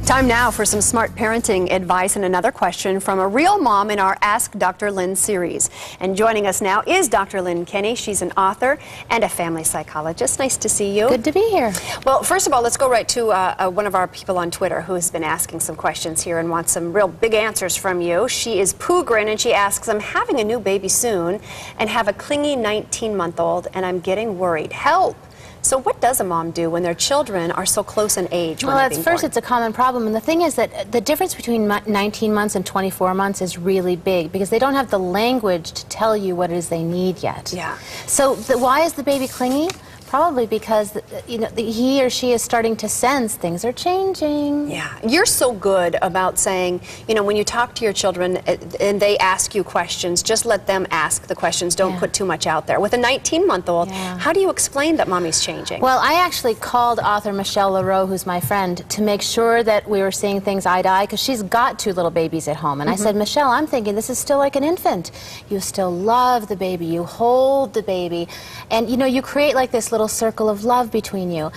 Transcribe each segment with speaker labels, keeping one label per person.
Speaker 1: Time now for some smart parenting advice and another question from a real mom in our Ask Dr. Lynne series. And joining us now is Dr. Lynne Kenny. She's an author and a family psychologist. Nice to see you.
Speaker 2: Good to be here.
Speaker 1: Well, first of all, let's go right to one of our people on Twitter who has been asking some questions here and wants some real big answers from you. She is Pooh Grin, and she asks, I'm having a new baby soon and have a clingy 19-month-old, and I'm getting worried. Help! So what does a mom do when their children are so close in age?
Speaker 2: Well, at first it's a common problem, and the thing is that the difference between 19 months and 24 months is really big because they don't have the language to tell you what it is they need yet.
Speaker 1: Yeah.
Speaker 2: So why is the baby clingy? Probably because he or she is starting to sense things are changing.
Speaker 1: Yeah, you're so good about saying, when you talk to your children and they ask you questions, just let them ask the questions. Don't put too much out there. With a 19-month-old, how do you explain that mommy's changing?
Speaker 2: Well, I actually called author Michelle Leroux, who's my friend, to make sure that we were seeing things eye to eye, because she's got 2 little babies at home. And I said, Michelle, I'm thinking this is still like an infant. You still love the baby, you hold the baby, and you create like this little circle of love between you.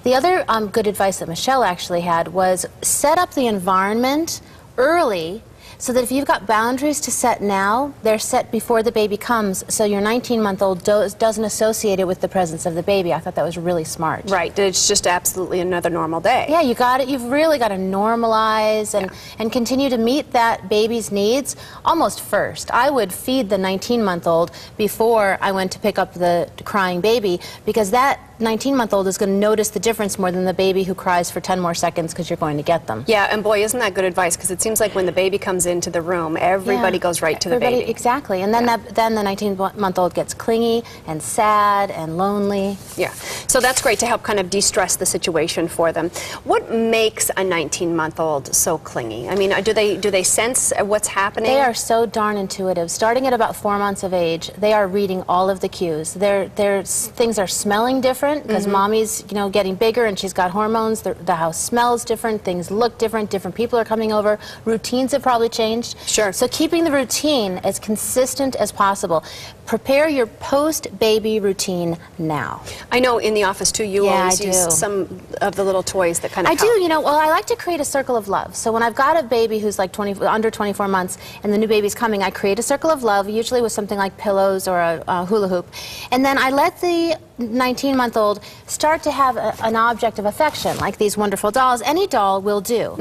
Speaker 2: The other good advice that Michelle actually had was set up the environment early so that if you've got boundaries to set now, they're set before the baby comes, so your 19-month-old doesn't associate it with the presence of the baby. I thought that was really smart.
Speaker 1: Right, it's just absolutely another normal day.
Speaker 2: Yeah, you got it. You've really got to normalize and continue to meet that baby's needs almost first. I would feed the 19-month-old before I went to pick up the crying baby, because that 19-month-old is going to notice the difference more than the baby who cries for 10 more seconds because you're going to get them.
Speaker 1: Yeah, and boy, isn't that good advice, because it seems like when the baby comes into the room, everybody goes right to the baby.
Speaker 2: Exactly, and then then the 19-month-old gets clingy and sad and lonely.
Speaker 1: Yeah, so that's great to help kind of de-stress the situation for them. What makes a 19-month-old so clingy? I mean, do they sense what's happening?
Speaker 2: They are so darn intuitive. Starting at about 4 months of age, they are reading all of the cues. Things are smelling different, because mommy's getting bigger and she's got hormones. The house smells different, things look different, different people are coming over, routines have probably changed.
Speaker 1: Sure.
Speaker 2: So keeping the routine as consistent as possible. Prepare your post-baby routine now.
Speaker 1: I know in the office too, you always use some of the little toys that kind of help.
Speaker 2: I do, well, I like to create a circle of love. So when I've got a baby who's like under 24 months and the new baby's coming, I create a circle of love, usually with something like pillows or a hula hoop. And then I let the 19-month-old start to have an object of affection, like these wonderful dolls. Any doll will do.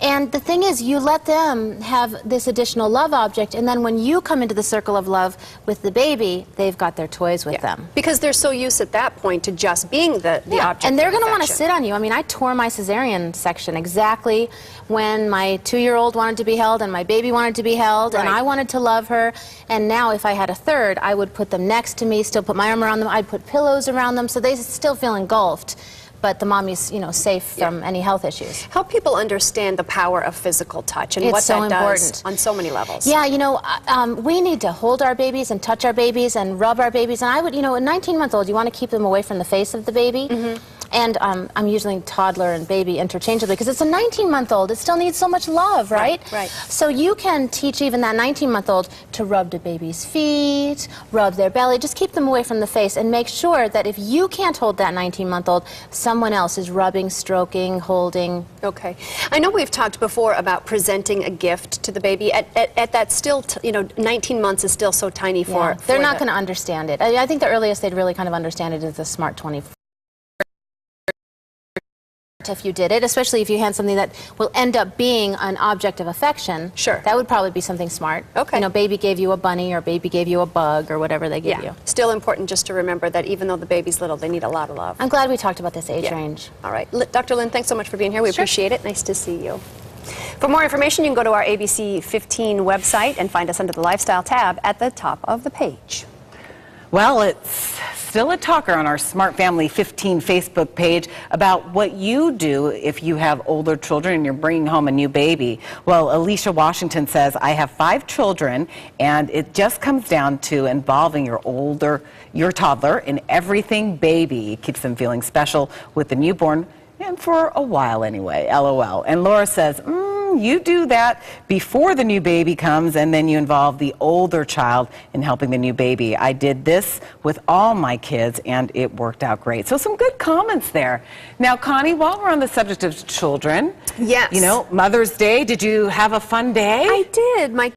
Speaker 2: And the thing is, you let them have this additional love object, and then when you come into the circle of love with the baby, they've got their toys with them.
Speaker 1: Because they're so used at that point to just being the object.
Speaker 2: And they're going to want to sit on you. I mean, I tore my cesarean section exactly when my 2-year-old wanted to be held and my baby wanted to be held, and I wanted to love her. And now if I had a third, I would put them next to me, still put my arm around them, I'd put pillows around them so they still feel engulfed, but the mommy's safe from any health issues.
Speaker 1: Help people understand the power of physical touch and what that does on so many levels.
Speaker 2: Yeah, we need to hold our babies and touch our babies and rub our babies, and I would, a 19-month-old, you want to keep them away from the face of the baby. And I'm using toddler and baby interchangeably because it's a 19-month-old. It still needs so much love, right?
Speaker 1: Right.
Speaker 2: So you can teach even that 19-month-old to rub the baby's feet, rub their belly, just keep them away from the face, and make sure that if you can't hold that 19-month-old, someone else is rubbing, stroking, holding.
Speaker 1: Okay. I know we've talked before about presenting a gift to the baby. At that still, 19 months is still so tiny for
Speaker 2: they're not going to understand it. I think the earliest they'd really kind of understand it is the Smart 24. If you did it, especially if you had something that will end up being an object of affection, that would probably be something smart.
Speaker 1: Okay.
Speaker 2: Baby gave you a bunny, or baby gave you a bug, or whatever they give you.
Speaker 1: Still important just to remember that even though the baby's little, they need a lot of love.
Speaker 2: I'm glad we talked about this age range.
Speaker 1: All right. Dr. Lynne, thanks so much for being here. We appreciate it. Nice to see you. For more information, you can go to our ABC 15 website and find us under the Lifestyle tab at the top of the page.
Speaker 3: Well, it's still a talker on our Smart Family 15 Facebook page about what you do if you have older children and you're bringing home a new baby. Well, Alicia Washington says, I have 5 children, and it just comes down to involving your toddler in everything baby. It keeps them feeling special with the newborn, and for a while anyway, LOL. And Laura says, important you do that before the new baby comes, and then you involve the older child in helping the new baby. I did this with all my kids, and it worked out great. So some good comments there. Now, Connie, while we're on the subject of children,
Speaker 1: yes.
Speaker 3: you know, Mother's Day, did you have a fun day?
Speaker 1: I did. My